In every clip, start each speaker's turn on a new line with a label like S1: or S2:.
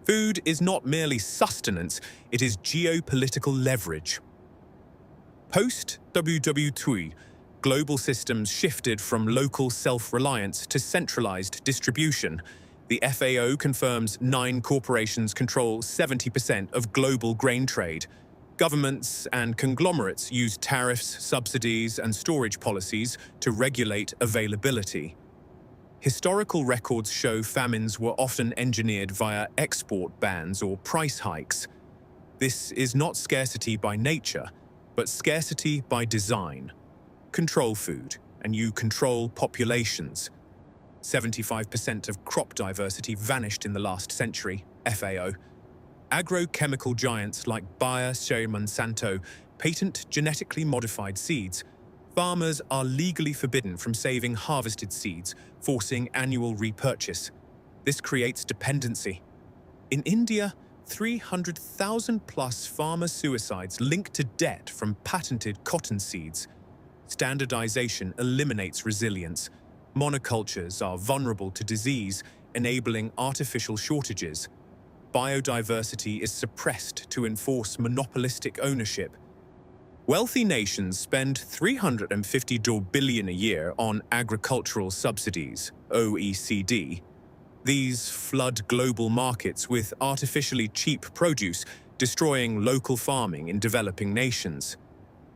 S1: Food is not merely sustenance, it is geopolitical leverage. Post-WW2, global systems shifted from local self-reliance to centralized distribution. The FAO confirms 9 corporations control 70% of global grain trade. Governments and conglomerates use tariffs, subsidies, and storage policies to regulate availability. Historical records show famines were often engineered via export bans or price hikes. This is not scarcity by nature, but scarcity by design. Control food, and you control populations. 75% of crop diversity vanished in the last century, FAO. Agrochemical giants like Bayer, Monsanto patent genetically modified seeds. Farmers are legally forbidden from saving harvested seeds, forcing annual repurchase. This creates dependency. In India, 300,000+ farmer suicides linked to debt from patented cotton seeds. Standardization eliminates resilience. Monocultures are vulnerable to disease, enabling artificial shortages. Biodiversity is suppressed to enforce monopolistic ownership. Wealthy nations spend $350 billion a year on agricultural subsidies, OECD. These flood global markets with artificially cheap produce, destroying local farming in developing nations.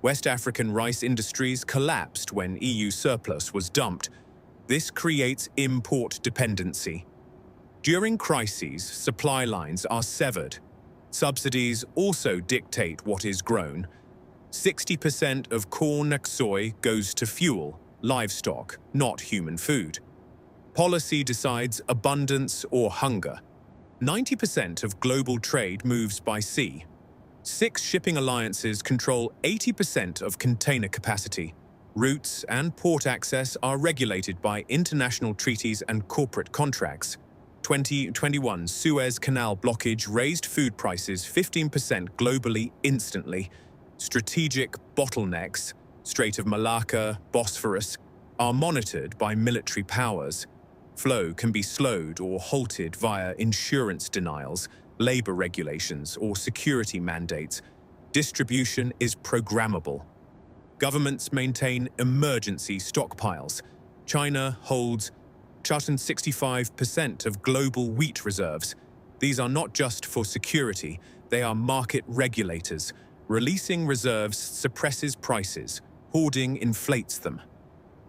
S1: West African rice industries collapsed when EU surplus was dumped. This creates import dependency. During crises, supply lines are severed. Subsidies also dictate what is grown. 60% of corn and soy goes to fuel, livestock, not human food. Policy decides abundance or hunger. 90% of global trade moves by sea. 6 shipping alliances control 80% of container capacity. Routes and port access are regulated by international treaties and corporate contracts. 2021 Suez Canal blockage raised food prices 15% globally instantly. Strategic bottlenecks, Strait of Malacca, Bosphorus, are monitored by military powers. Flow can be slowed or halted via insurance denials, labor regulations, or security mandates. Distribution is programmable. Governments maintain emergency stockpiles. China holds 65% of global wheat reserves. These are not just for security, they are market regulators. Releasing reserves suppresses prices, hoarding inflates them.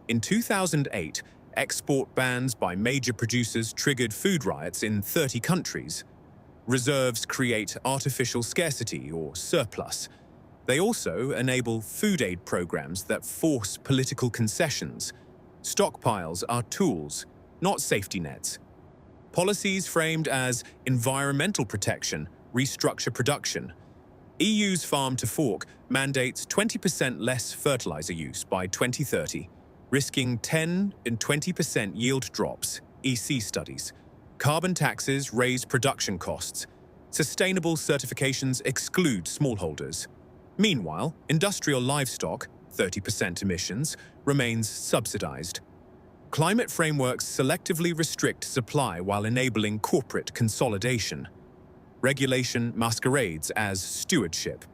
S1: In 2008, export bans by major producers triggered food riots in 30 countries. Reserves create artificial scarcity or surplus. They also enable food aid programs that force political concessions. Stockpiles are tools, not safety nets. Policies framed as environmental protection restructure production. EU's Farm to Fork mandates 20% less fertilizer use by 2030, risking 10 and 20% yield drops, EC studies. Carbon taxes raise production costs. Sustainable certifications exclude smallholders. Meanwhile, industrial livestock, 30% emissions, remains subsidized. Climate frameworks selectively restrict supply while enabling corporate consolidation. Regulation masquerades as stewardship.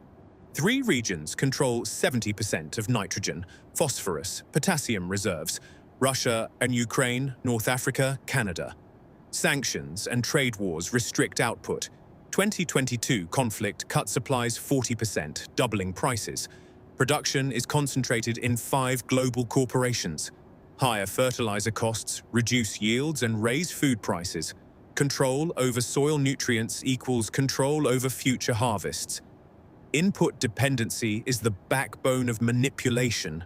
S1: 3 regions control 70% of nitrogen, phosphorus, potassium reserves: Russia and Ukraine, North Africa, Canada. Sanctions and trade wars restrict output. 2022 conflict cut supplies 40%, doubling prices. Production is concentrated in 5 global corporations. Higher fertilizer costs reduce yields and raise food prices. Control over soil nutrients equals control over future harvests. Input dependency is the backbone of manipulation.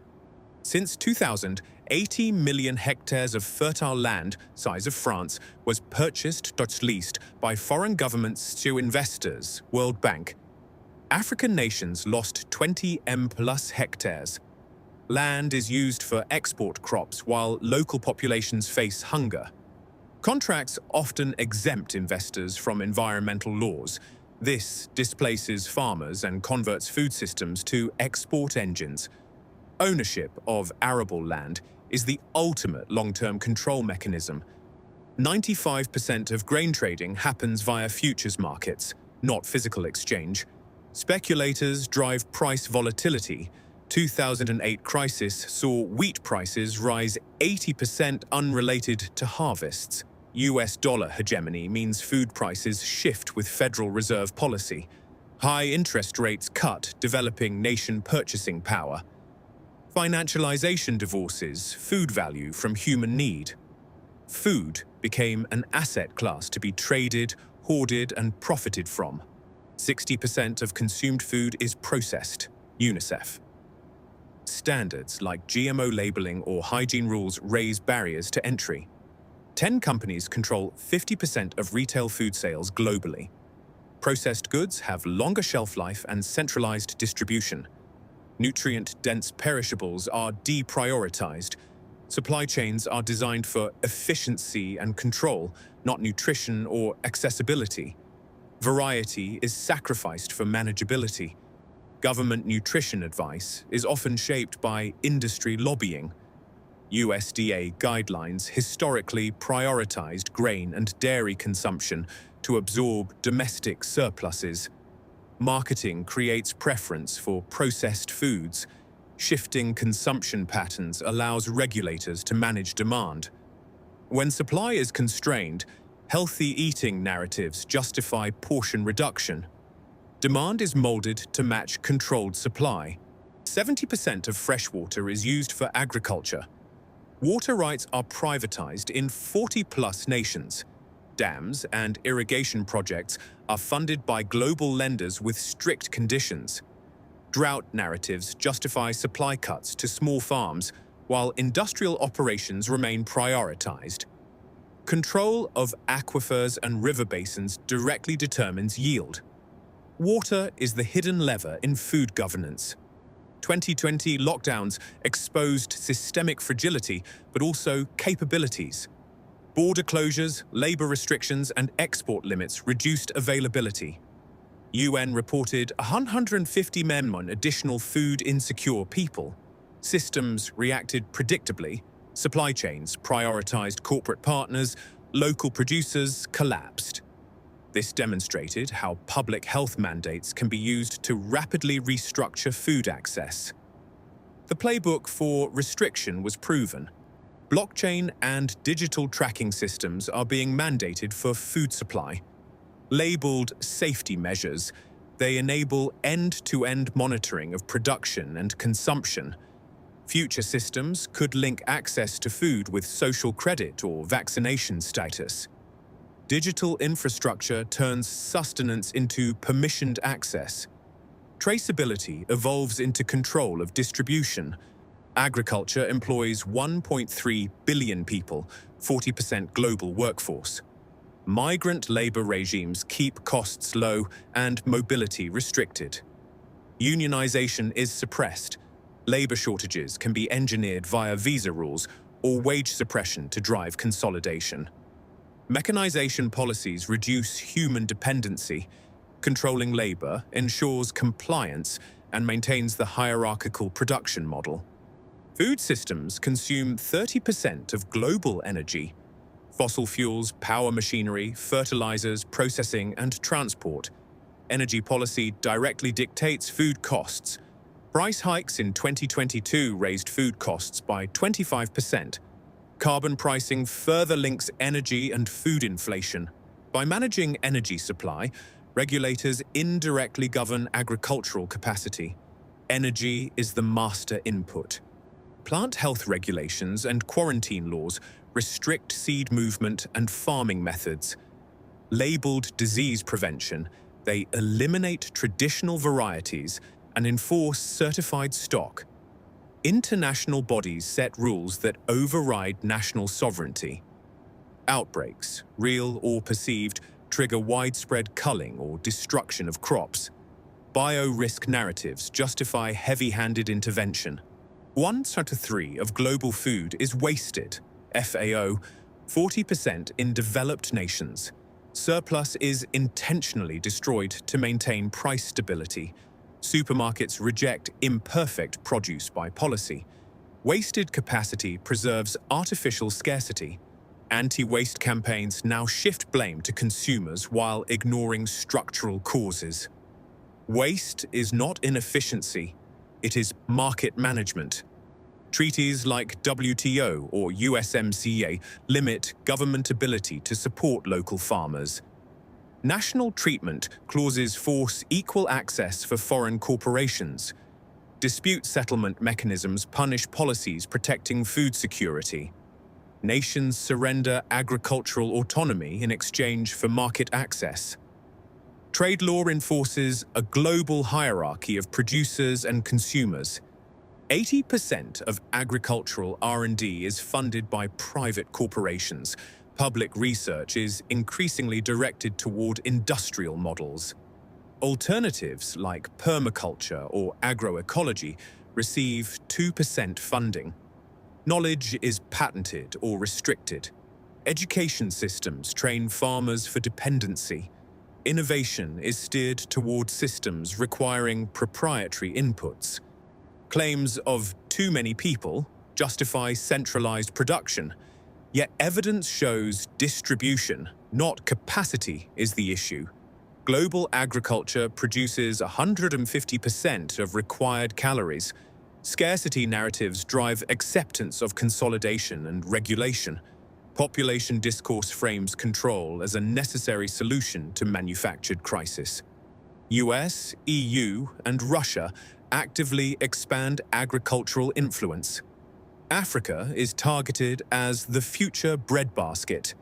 S1: Since 2000, 80 million hectares of fertile land, size of France, was purchased/leased by foreign governments to investors, World Bank. African nations lost 20 M+ hectares. Land is used for export crops while local populations face hunger. Contracts often exempt investors from environmental laws. This displaces farmers and converts food systems to export engines. Ownership of arable land is the ultimate long-term control mechanism. 95% of grain trading happens via futures markets, not physical exchange. Speculators drive price volatility. 2008 crisis saw wheat prices rise 80% unrelated to harvests. US dollar hegemony means food prices shift with Federal Reserve policy. High interest rates cut developing nation purchasing power. Financialization divorces food value from human need. Food became an asset class to be traded, hoarded, and profited from. 60% of consumed food is processed. UNICEF. Standards like GMO labeling or hygiene rules raise barriers to entry. 10 companies control 50% of retail food sales globally. Processed goods have longer shelf life and centralized distribution. Nutrient-dense perishables are deprioritized. Supply chains are designed for efficiency and control, not nutrition or accessibility. Variety is sacrificed for manageability. Government nutrition advice is often shaped by industry lobbying. USDA guidelines historically prioritized grain and dairy consumption to absorb domestic surpluses. Marketing creates preference for processed foods. Shifting consumption patterns allows regulators to manage demand. When supply is constrained, healthy eating narratives justify portion reduction. Demand is molded to match controlled supply. 70% of freshwater is used for agriculture. Water rights are privatized in 40-plus nations. Dams and irrigation projects are funded by global lenders with strict conditions. Drought narratives justify supply cuts to small farms, while industrial operations remain prioritized. Control of aquifers and river basins directly determines yield. Water is the hidden lever in food governance. 2020 lockdowns exposed systemic fragility, but also capabilities. Border closures, labor restrictions, and export limits reduced availability. UN reported 150 million additional food-insecure people. Systems reacted predictably. Supply chains prioritized corporate partners. Local producers collapsed. This demonstrated how public health mandates can be used to rapidly restructure food access. The playbook for restriction was proven. Blockchain and digital tracking systems are being mandated for food supply. Labeled safety measures, they enable end-to-end monitoring of production and consumption. Future systems could link access to food with social credit or vaccination status. Digital infrastructure turns sustenance into permissioned access. Traceability evolves into control of distribution. Agriculture employs 1.3 billion people, 40% global workforce. Migrant labor regimes keep costs low and mobility restricted. Unionization is suppressed. Labor shortages can be engineered via visa rules or wage suppression to drive consolidation. Mechanization policies reduce human dependency. Controlling labor ensures compliance and maintains the hierarchical production model. Food systems consume 30% of global energy. Fossil fuels, power machinery, fertilizers, processing, and transport. Energy policy directly dictates food costs. Price hikes in 2022 raised food costs by 25%. Carbon pricing further links energy and food inflation. By managing energy supply, regulators indirectly govern agricultural capacity. Energy is the master input. Plant health regulations and quarantine laws restrict seed movement and farming methods. Labeled disease prevention, they eliminate traditional varieties and enforce certified stock. International bodies set rules that override national sovereignty. Outbreaks, real or perceived, trigger widespread culling or destruction of crops. Bio-risk narratives justify heavy-handed intervention. 1 out of 3 of global food is wasted. FAO, 40% in developed nations. Surplus is intentionally destroyed to maintain price stability. Supermarkets reject imperfect produce by policy. Wasted capacity preserves artificial scarcity. Anti-waste campaigns now shift blame to consumers while ignoring structural causes. Waste is not inefficiency, it is market management. Treaties like WTO or USMCA limit government ability to support local farmers. National treatment clauses force equal access for foreign corporations. Dispute settlement mechanisms punish policies protecting food security. Nations surrender agricultural autonomy in exchange for market access. Trade law enforces a global hierarchy of producers and consumers. 80% of agricultural R&D is funded by private corporations. Public research is increasingly directed toward industrial models. Alternatives like permaculture or agroecology receive 2% funding. Knowledge is patented or restricted. Education systems train farmers for dependency. Innovation is steered toward systems requiring proprietary inputs. Claims of too many people justify centralized production, yet evidence shows distribution, not capacity, is the issue. Global agriculture produces 150% of required calories. Scarcity narratives drive acceptance of consolidation and regulation. Population discourse frames control as a necessary solution to manufactured crisis. US, EU, and Russia actively expand agricultural influence. Africa is targeted as the future breadbasket.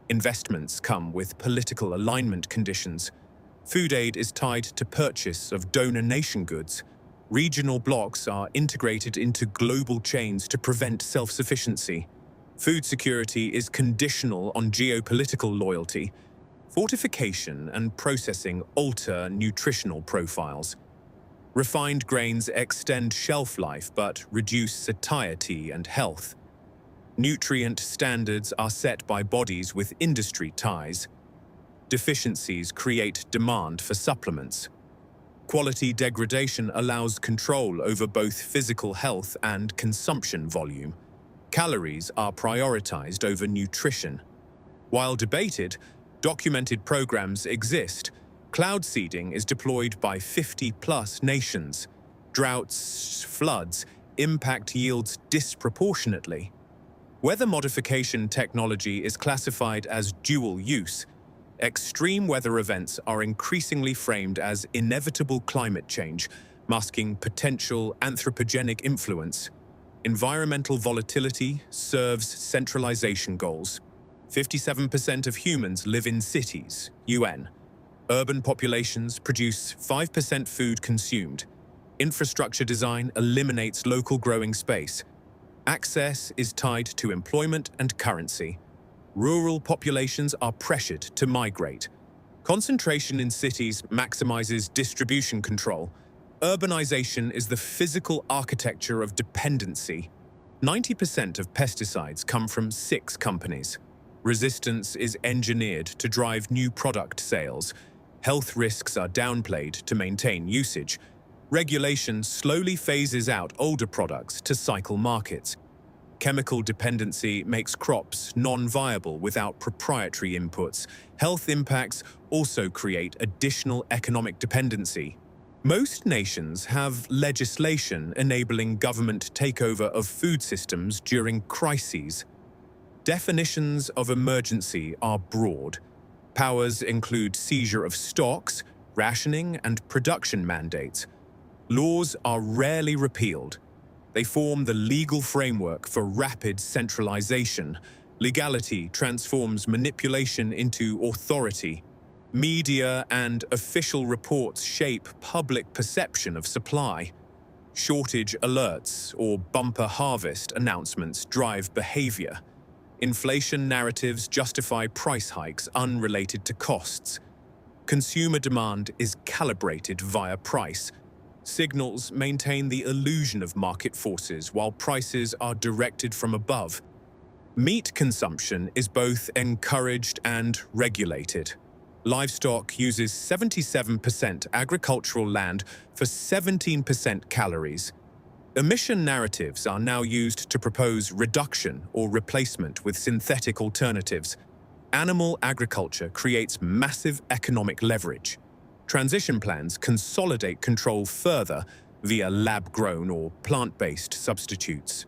S1: Investments come with political alignment conditions. Food aid is tied to purchase of donor nation goods. Regional blocs are integrated into global chains to prevent self-sufficiency. Food security is conditional on geopolitical loyalty. Fortification and processing alter nutritional profiles. Refined grains extend shelf life but reduce satiety and health. Nutrient standards are set by bodies with industry ties. Deficiencies create demand for supplements. Quality degradation allows control over both physical health and consumption volume. Calories are prioritized over nutrition. While debated, documented programs exist. Cloud seeding is deployed by 50+ nations. Droughts, floods impact yields disproportionately. Weather modification technology is classified as dual use. Extreme weather events are increasingly framed as inevitable climate change, masking potential anthropogenic influence. Environmental volatility serves centralization goals. 57% of humans live in cities, UN. Urban populations produce 5% food consumed. Infrastructure design eliminates local growing space. Access is tied to employment and currency. Rural populations are pressured to migrate. Concentration in cities maximizes distribution control. Urbanization is the physical architecture of dependency. 90% of pesticides come from 6 companies. Resistance is engineered to drive new product sales. Health risks are downplayed to maintain usage. Regulation slowly phases out older products to cycle markets. Chemical dependency makes crops non-viable without proprietary inputs. Health impacts also create additional economic dependency. Most nations have legislation enabling government takeover of food systems during crises. Definitions of emergency are broad. Powers include seizure of stocks, rationing, and production mandates. Laws are rarely repealed. They form the legal framework for rapid centralization. Legality transforms manipulation into authority. Media and official reports shape public perception of supply. Shortage alerts or bumper harvest announcements drive behavior. Inflation narratives justify price hikes unrelated to costs. Consumer demand is calibrated via price. Signals maintain the illusion of market forces while prices are directed from above. Meat consumption is both encouraged and regulated. Livestock uses 77% agricultural land for 17% calories. Emission narratives are now used to propose reduction or replacement with synthetic alternatives. Animal agriculture creates massive economic leverage. Transition plans consolidate control further via lab-grown or plant-based substitutes.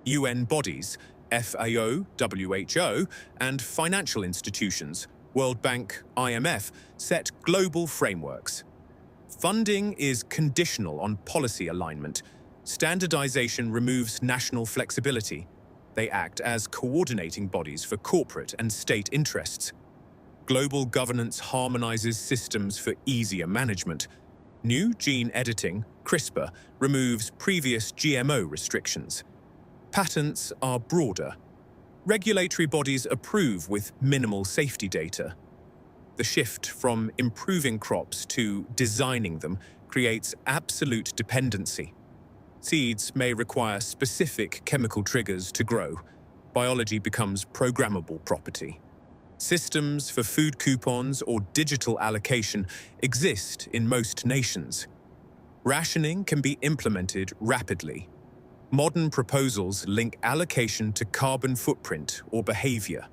S1: UN bodies, FAO, WHO, and financial institutions, World Bank, IMF, set global frameworks. Funding is conditional on policy alignment. Standardization removes national flexibility. They act as coordinating bodies for corporate and state interests. Global governance harmonizes systems for easier management. New gene editing, CRISPR, removes previous GMO restrictions. Patents are broader. Regulatory bodies approve with minimal safety data. The shift from improving crops to designing them creates absolute dependency. Seeds may require specific chemical triggers to grow. Biology becomes programmable property. Systems for food coupons or digital allocation exist in most nations. Rationing can be implemented rapidly. Modern proposals link allocation to carbon footprint or behavior.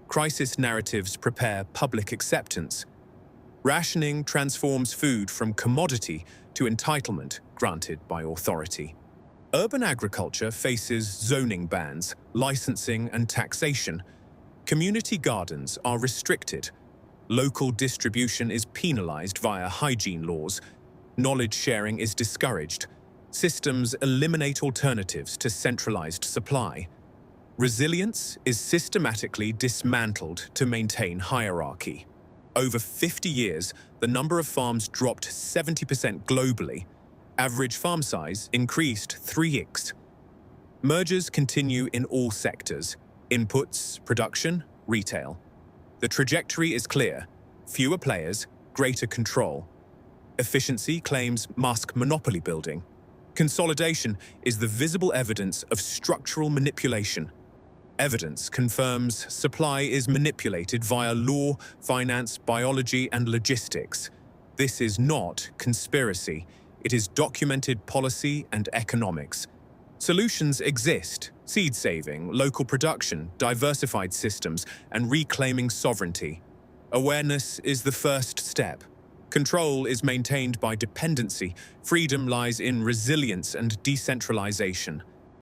S1: Crisis narratives prepare public acceptance. Rationing transforms food from commodity to entitlement granted by authority. Urban agriculture faces zoning bans, licensing and taxation. Community gardens are restricted. Local distribution is penalized via hygiene laws. Knowledge sharing is discouraged. Systems eliminate alternatives to centralized supply. Resilience is systematically dismantled to maintain hierarchy. Over 50 years, the number of farms dropped 70% globally. Average farm size increased 3x. Mergers continue in all sectors: inputs, production, retail. The trajectory is clear: fewer players, greater control. Efficiency claims mask monopoly building. Consolidation is the visible evidence of structural manipulation. Evidence confirms supply is manipulated via law, finance, biology, and logistics. This is not conspiracy. It is documented policy and economics. Solutions exist: seed saving, local production, diversified systems, and reclaiming sovereignty. Awareness is the first step. Control is maintained by dependency. Freedom lies in resilience and decentralization.